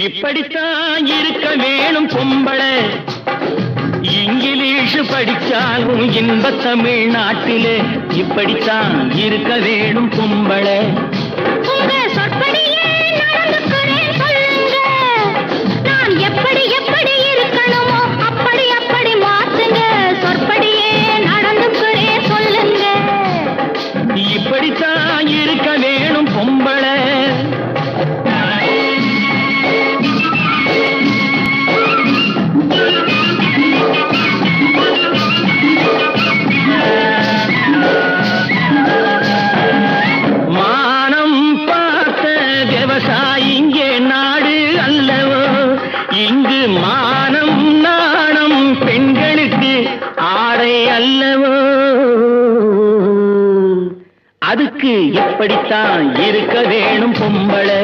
இப்படித்தான் இருக்க வேணும் பொம்பளை. இங்கிலீஷ் படிச்சாலும் இன்ப தமிழ்நாட்டிலே இப்படித்தான் இருக்க வேணும் பொம்பளை. எப்படி எப்படி இருக்கணுமோ அப்படி அப்படி மாத்துங்க. சொற்படியே நடந்துக்கிறேன் சொல்லுங்க. இப்படித்தான் இருக்க வேணும் பொம்பளை. மானம் பார்த்த விவசாயிங்க நாடு அல்லவோ. இங்கு மானம் நாணம் பெண்களுக்கு ஆடை அல்லவோ. அதுக்கு எப்படித்தான் இருக்க வேணும் பொம்பளை.